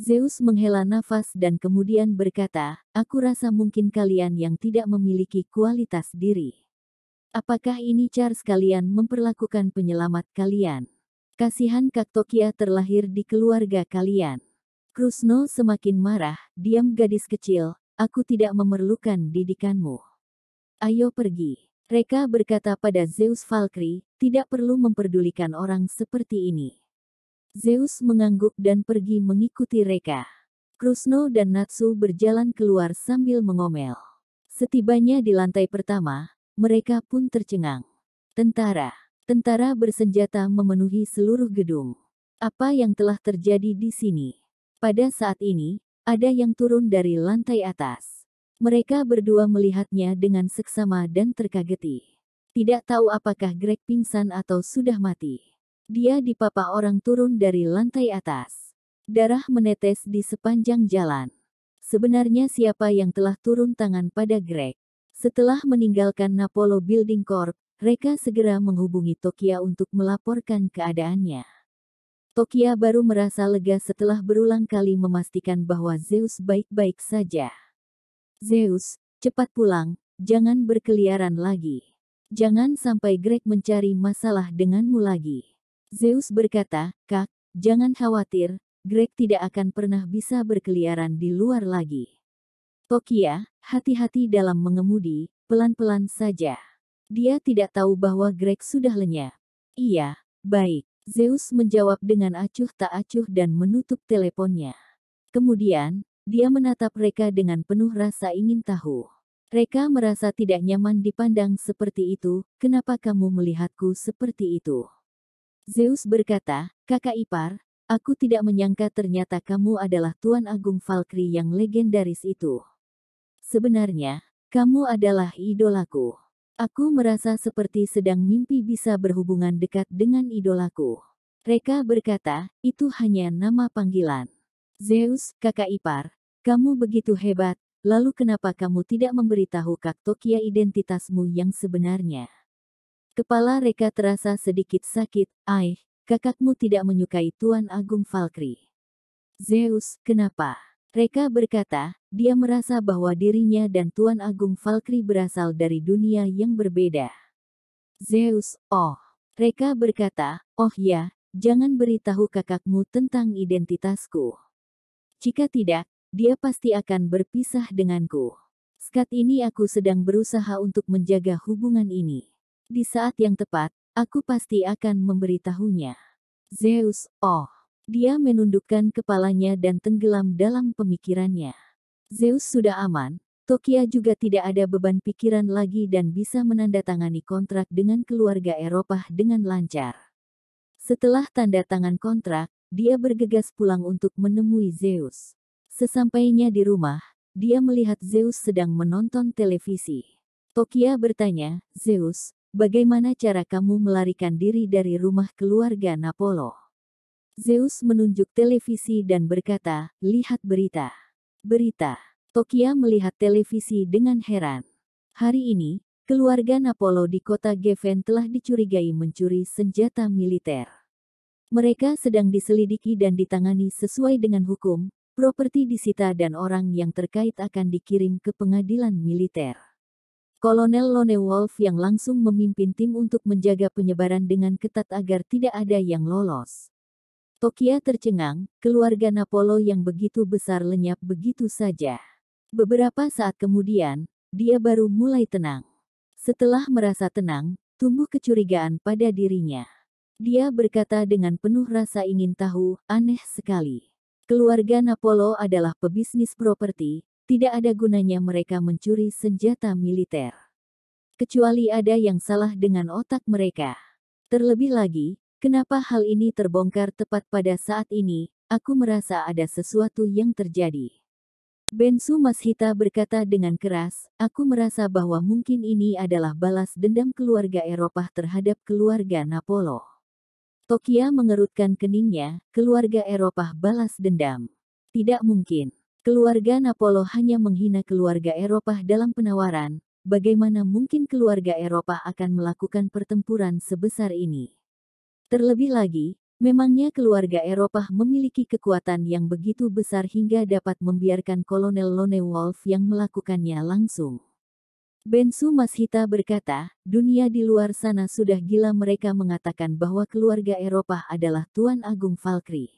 Zeus menghela nafas dan kemudian berkata, aku rasa mungkin kalian yang tidak memiliki kualitas diri. Apakah ini cara kalian memperlakukan penyelamat kalian? Kasihan Kaktokia terlahir di keluarga kalian. Krusno semakin marah, diam gadis kecil, aku tidak memerlukan didikanmu. Ayo pergi. Reka berkata pada Zeus Valkyrie, tidak perlu memperdulikan orang seperti ini. Zeus mengangguk dan pergi mengikuti Reka. Krusno dan Natsu berjalan keluar sambil mengomel. Setibanya di lantai pertama, mereka pun tercengang. Tentara bersenjata memenuhi seluruh gedung. Apa yang telah terjadi di sini? Pada saat ini, ada yang turun dari lantai atas. Mereka berdua melihatnya dengan seksama dan terkageti. Tidak tahu apakah Greg pingsan atau sudah mati. Dia dipapa orang turun dari lantai atas. Darah menetes di sepanjang jalan. Sebenarnya siapa yang telah turun tangan pada Greg? Setelah meninggalkan Napolo Building Corp, Reka segera menghubungi Tokia untuk melaporkan keadaannya. Tokia baru merasa lega setelah berulang kali memastikan bahwa Zeus baik-baik saja. Zeus, cepat pulang, jangan berkeliaran lagi. Jangan sampai Greg mencari masalah denganmu lagi. Zeus berkata, Kak, jangan khawatir, Greg tidak akan pernah bisa berkeliaran di luar lagi. Tokia, hati-hati dalam mengemudi, pelan-pelan saja. Dia tidak tahu bahwa Greg sudah lenyap. Iya, baik. Zeus menjawab dengan acuh tak acuh dan menutup teleponnya. Kemudian, dia menatap Reka dengan penuh rasa ingin tahu. Reka merasa tidak nyaman dipandang seperti itu, kenapa kamu melihatku seperti itu? Zeus berkata, kakak ipar, aku tidak menyangka ternyata kamu adalah Tuan Agung Valkyrie yang legendaris itu. Sebenarnya, kamu adalah idolaku. Aku merasa seperti sedang mimpi bisa berhubungan dekat dengan idolaku. Reka berkata, itu hanya nama panggilan. Zeus, kakak ipar, kamu begitu hebat, lalu kenapa kamu tidak memberitahu Kaktokia identitasmu yang sebenarnya? Kepala Reka terasa sedikit sakit, kakakmu tidak menyukai Tuan Agung Valkyrie. Zeus, kenapa? Reka berkata, dia merasa bahwa dirinya dan Tuan Agung Valkyrie berasal dari dunia yang berbeda. Zeus, oh. Reka berkata, oh ya, jangan beritahu kakakmu tentang identitasku. Jika tidak, dia pasti akan berpisah denganku. Saat ini aku sedang berusaha untuk menjaga hubungan ini. Di saat yang tepat, aku pasti akan memberitahunya. Zeus, oh. Dia menundukkan kepalanya dan tenggelam dalam pemikirannya. Zeus sudah aman, Tokia juga tidak ada beban pikiran lagi dan bisa menandatangani kontrak dengan keluarga Eropa dengan lancar. Setelah tanda tangan kontrak, dia bergegas pulang untuk menemui Zeus. Sesampainya di rumah, dia melihat Zeus sedang menonton televisi. Tokia bertanya, Zeus, bagaimana cara kamu melarikan diri dari rumah keluarga Napolo? Zeus menunjuk televisi dan berkata, lihat berita. Berita. Tokia melihat televisi dengan heran. Hari ini, keluarga Napolo di kota Geffen telah dicurigai mencuri senjata militer. Mereka sedang diselidiki dan ditangani sesuai dengan hukum, properti disita dan orang yang terkait akan dikirim ke pengadilan militer. Kolonel Lone Wolf yang langsung memimpin tim untuk menjaga penyebaran dengan ketat agar tidak ada yang lolos. Tokia tercengang, keluarga Napolo yang begitu besar lenyap begitu saja. Beberapa saat kemudian, dia baru mulai tenang. Setelah merasa tenang, tumbuh kecurigaan pada dirinya. Dia berkata dengan penuh rasa ingin tahu, aneh sekali. Keluarga Napolo adalah pebisnis properti, tidak ada gunanya mereka mencuri senjata militer. Kecuali ada yang salah dengan otak mereka. Terlebih lagi, kenapa hal ini terbongkar tepat pada saat ini, aku merasa ada sesuatu yang terjadi. Bensu Mashita berkata dengan keras, aku merasa bahwa mungkin ini adalah balas dendam keluarga Eropa terhadap keluarga Napolo. Tokia mengerutkan keningnya, keluarga Eropa balas dendam. Tidak mungkin. Keluarga Napolo hanya menghina keluarga Eropa dalam penawaran, bagaimana mungkin keluarga Eropa akan melakukan pertempuran sebesar ini? Terlebih lagi, Memangnya keluarga Eropa memiliki kekuatan yang begitu besar hingga dapat membiarkan Kolonel Lone Wolf yang melakukannya langsung. Bensu Mashita berkata, dunia di luar sana sudah gila, mereka mengatakan bahwa keluarga Eropa adalah Tuan Agung Valkyrie.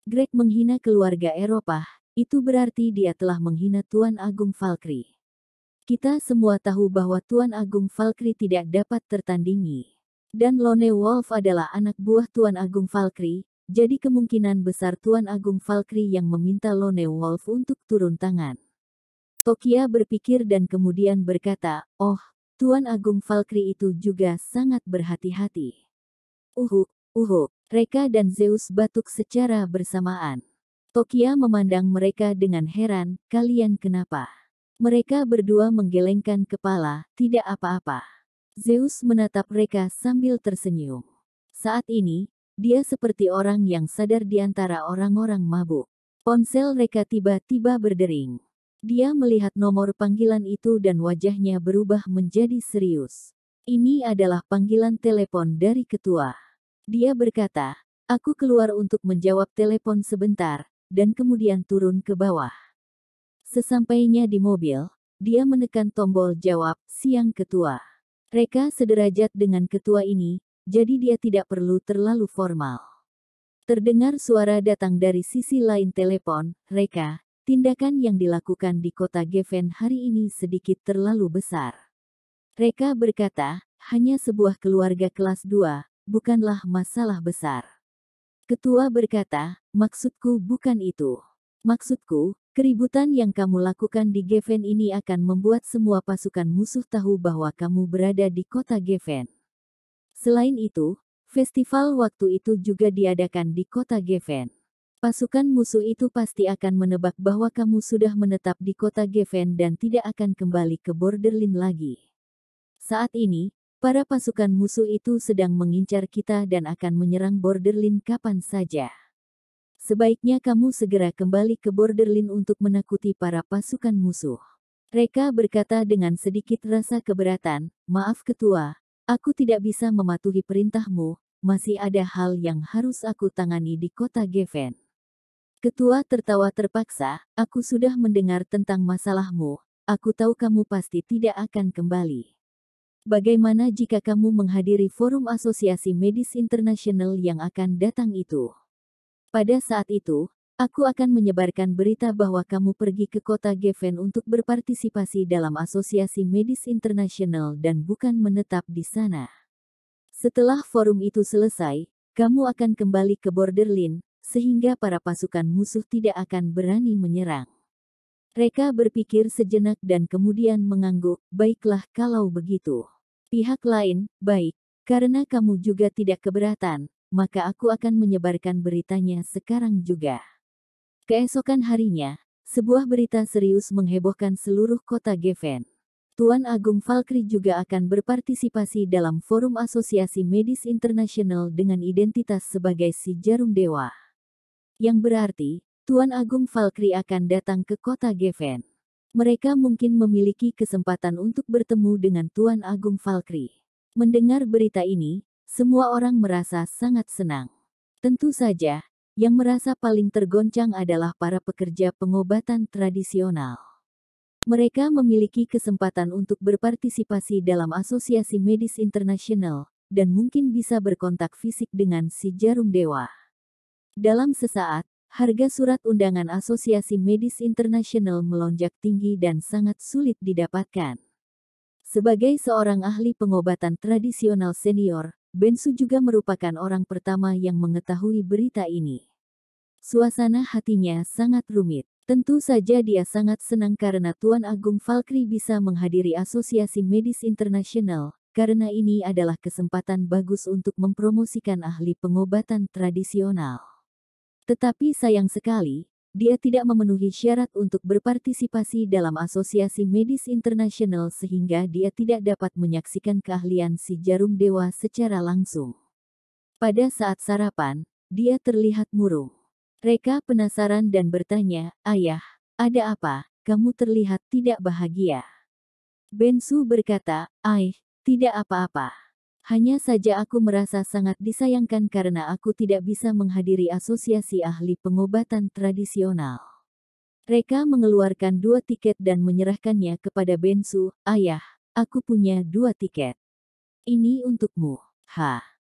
Greg menghina keluarga Eropa, itu berarti dia telah menghina Tuan Agung Valkyrie. Kita semua tahu bahwa Tuan Agung Valkyrie tidak dapat tertandingi. Dan Lone Wolf adalah anak buah Tuan Agung Valkyrie, jadi kemungkinan besar Tuan Agung Valkyrie yang meminta Lone Wolf untuk turun tangan. Tokia berpikir dan kemudian berkata, oh, Tuan Agung Valkyrie itu juga sangat berhati-hati. Reka dan Zeus batuk secara bersamaan. Tokia memandang mereka dengan heran, kalian kenapa? Mereka berdua menggelengkan kepala, tidak apa-apa. Zeus menatap Reka sambil tersenyum. Saat ini, dia seperti orang yang sadar di antara orang-orang mabuk. Ponsel Reka tiba-tiba berdering. Dia melihat nomor panggilan itu dan wajahnya berubah menjadi serius. Ini adalah panggilan telepon dari ketua. Dia berkata, aku keluar untuk menjawab telepon sebentar, dan kemudian turun ke bawah. Sesampainya di mobil, dia menekan tombol jawab, siang ketua. Reka sederajat dengan ketua ini, jadi dia tidak perlu terlalu formal. Terdengar suara datang dari sisi lain telepon, Reka, tindakan yang dilakukan di kota Geffen hari ini sedikit terlalu besar. Reka berkata, hanya sebuah keluarga kelas 2, bukanlah masalah besar. Ketua berkata, maksudku bukan itu. Maksudku, keributan yang kamu lakukan di Geffen ini akan membuat semua pasukan musuh tahu bahwa kamu berada di kota Geffen. Selain itu, festival waktu itu juga diadakan di kota Geffen. Pasukan musuh itu pasti akan menebak bahwa kamu sudah menetap di kota Geffen dan tidak akan kembali ke Borderline lagi. Saat ini, para pasukan musuh itu sedang mengincar kita dan akan menyerang Borderline kapan saja. Sebaiknya kamu segera kembali ke Borderline untuk menakuti para pasukan musuh. Reka berkata dengan sedikit rasa keberatan, maaf ketua, aku tidak bisa mematuhi perintahmu, masih ada hal yang harus aku tangani di kota Geffen. Ketua tertawa terpaksa, aku sudah mendengar tentang masalahmu, aku tahu kamu pasti tidak akan kembali. Bagaimana jika kamu menghadiri forum Asosiasi Medis Internasional yang akan datang itu? Pada saat itu, aku akan menyebarkan berita bahwa kamu pergi ke kota Geffen untuk berpartisipasi dalam Asosiasi Medis Internasional dan bukan menetap di sana. Setelah forum itu selesai, kamu akan kembali ke Borderline, sehingga para pasukan musuh tidak akan berani menyerang. Reka berpikir sejenak dan kemudian mengangguk, baiklah kalau begitu. Pihak lain, baik, karena kamu juga tidak keberatan, maka aku akan menyebarkan beritanya sekarang juga. Keesokan harinya, sebuah berita serius menghebohkan seluruh kota Geffen. Tuan Agung Valkyrie juga akan berpartisipasi dalam forum Asosiasi Medis Internasional dengan identitas sebagai si Jarum Dewa. Yang berarti, Tuan Agung Valkyrie akan datang ke kota Geffen. Mereka mungkin memiliki kesempatan untuk bertemu dengan Tuan Agung Valkyrie. Mendengar berita ini, semua orang merasa sangat senang. Tentu saja, yang merasa paling tergoncang adalah para pekerja pengobatan tradisional. Mereka memiliki kesempatan untuk berpartisipasi dalam Asosiasi Medis Internasional, dan mungkin bisa berkontak fisik dengan si Jarum Dewa. Dalam sesaat, harga surat undangan Asosiasi Medis Internasional melonjak tinggi dan sangat sulit didapatkan. Sebagai seorang ahli pengobatan tradisional senior, Bensu juga merupakan orang pertama yang mengetahui berita ini. Suasana hatinya sangat rumit. Tentu saja dia sangat senang karena Tuan Agung Valkyrie bisa menghadiri Asosiasi Medis Internasional, karena ini adalah kesempatan bagus untuk mempromosikan ahli pengobatan tradisional. Tetapi sayang sekali, dia tidak memenuhi syarat untuk berpartisipasi dalam Asosiasi Medis Internasional sehingga dia tidak dapat menyaksikan keahlian si Jarum Dewa secara langsung. Pada saat sarapan, dia terlihat murung. Reka penasaran dan bertanya, ayah, ada apa? Kamu terlihat tidak bahagia. Bensu berkata, tidak apa-apa. Hanya saja aku merasa sangat disayangkan karena aku tidak bisa menghadiri asosiasi ahli pengobatan tradisional. Reka mengeluarkan 2 tiket dan menyerahkannya kepada Bensu. Ayah, aku punya 2 tiket. Ini untukmu.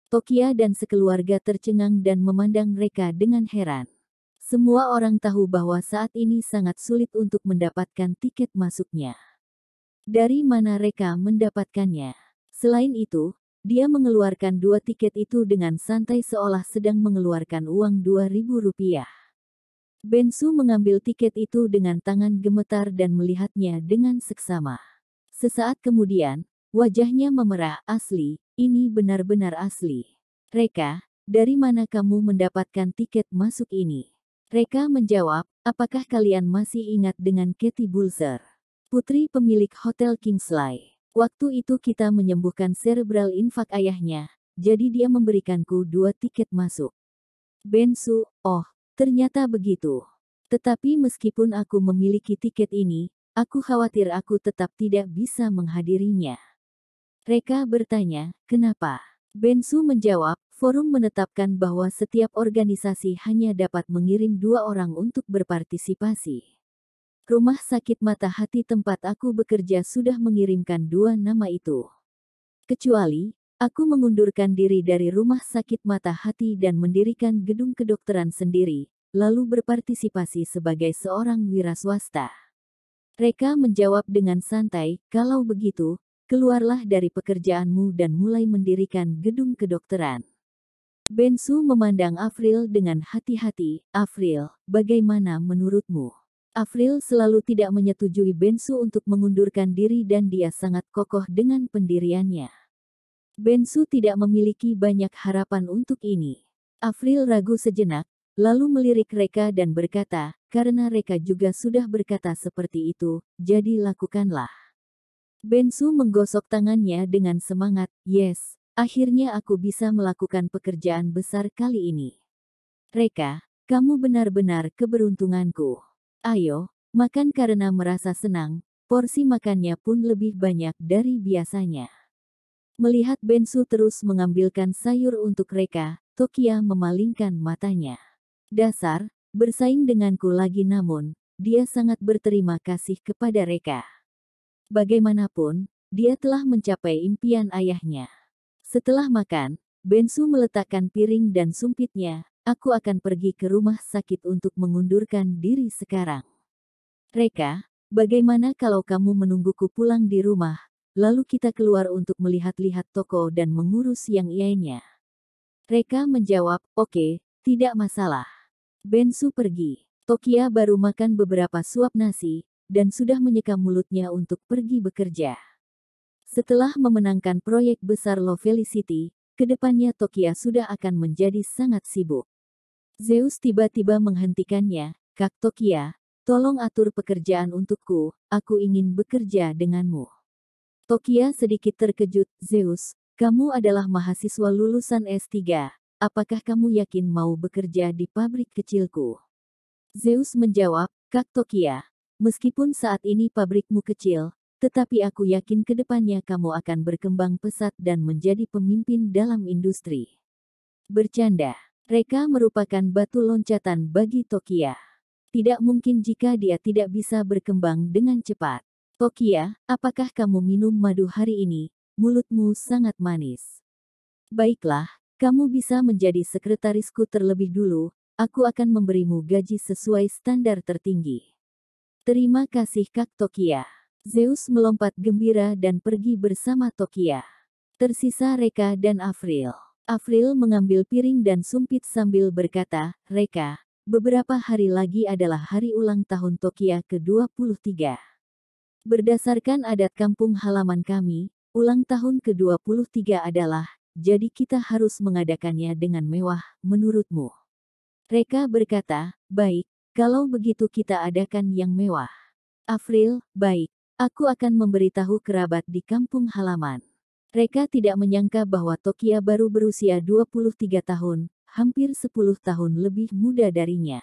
Tokia dan sekeluarga tercengang dan memandang Reka dengan heran. Semua orang tahu bahwa saat ini sangat sulit untuk mendapatkan tiket masuknya. Dari mana Reka mendapatkannya? Selain itu, dia mengeluarkan 2 tiket itu dengan santai seolah sedang mengeluarkan uang Rp2.000. Bensu mengambil tiket itu dengan tangan gemetar dan melihatnya dengan seksama. Sesaat kemudian, wajahnya memerah. Asli, ini benar-benar asli. Reka, dari mana kamu mendapatkan tiket masuk ini? Reka menjawab, apakah kalian masih ingat dengan Katie Bulser? Putri pemilik Hotel Kingsley. Waktu itu kita menyembuhkan cerebral infark ayahnya, jadi dia memberikanku 2 tiket masuk. Bensu, oh, ternyata begitu. Tetapi meskipun aku memiliki tiket ini, aku khawatir aku tetap tidak bisa menghadirinya. Reka bertanya, kenapa? Bensu menjawab, forum menetapkan bahwa setiap organisasi hanya dapat mengirim 2 orang untuk berpartisipasi. Rumah sakit mata hati tempat aku bekerja sudah mengirimkan 2 nama itu. Kecuali, aku mengundurkan diri dari rumah sakit mata hati dan mendirikan gedung kedokteran sendiri, lalu berpartisipasi sebagai seorang wira swasta. Reka menjawab dengan santai, kalau begitu, keluarlah dari pekerjaanmu dan mulai mendirikan gedung kedokteran. Bensu memandang Afril dengan hati-hati. Afril, bagaimana menurutmu? Afril selalu tidak menyetujui Bensu untuk mengundurkan diri dan dia sangat kokoh dengan pendiriannya. Bensu tidak memiliki banyak harapan untuk ini. Afril ragu sejenak, lalu melirik Reka dan berkata, karena Reka juga sudah berkata seperti itu, jadi lakukanlah. Bensu menggosok tangannya dengan semangat, yes, akhirnya aku bisa melakukan pekerjaan besar kali ini. Reka, kamu benar-benar keberuntunganku. Ayo, makan karena merasa senang, porsi makannya pun lebih banyak dari biasanya. Melihat Bensu terus mengambilkan sayur untuk Reka, Tokia memalingkan matanya. Dasar, bersaing denganku lagi namun, dia sangat berterima kasih kepada Reka. Bagaimanapun, dia telah mencapai impian ayahnya. Setelah makan, Bensu meletakkan piring dan sumpitnya. Aku akan pergi ke rumah sakit untuk mengundurkan diri sekarang. Reka, bagaimana kalau kamu menungguku pulang di rumah, lalu kita keluar untuk melihat-lihat toko dan mengurus yang lainnya? Reka menjawab, oke, tidak masalah. Bensu pergi. Tokia baru makan beberapa suap nasi, dan sudah menyeka mulutnya untuk pergi bekerja. Setelah memenangkan proyek besar Love Felicity, kedepannya Tokia sudah akan menjadi sangat sibuk. Zeus tiba-tiba menghentikannya, Kak Tokia, tolong atur pekerjaan untukku, aku ingin bekerja denganmu. Tokia sedikit terkejut, Zeus, kamu adalah mahasiswa lulusan S3, apakah kamu yakin mau bekerja di pabrik kecilku? Zeus menjawab, Kak Tokia, meskipun saat ini pabrikmu kecil, tetapi aku yakin kedepannya kamu akan berkembang pesat dan menjadi pemimpin dalam industri. Bercanda. Reka merupakan batu loncatan bagi Tokia. Tidak mungkin jika dia tidak bisa berkembang dengan cepat. Tokia, apakah kamu minum madu hari ini? Mulutmu sangat manis. Baiklah, kamu bisa menjadi sekretarisku terlebih dulu, aku akan memberimu gaji sesuai standar tertinggi. Terima kasih Kak Tokia. Zeus melompat gembira dan pergi bersama Tokia. Tersisa Reka dan Afril. Afril mengambil piring dan sumpit sambil berkata, Reka, beberapa hari lagi adalah hari ulang tahun Tokia ke-23. Berdasarkan adat kampung halaman kami, ulang tahun ke-23 adalah, jadi kita harus mengadakannya dengan mewah, menurutmu? Reka berkata, baik, kalau begitu kita adakan yang mewah. Afril, baik, aku akan memberitahu kerabat di kampung halaman. Reka tidak menyangka bahwa Tokia baru berusia 23 tahun, hampir 10 tahun lebih muda darinya.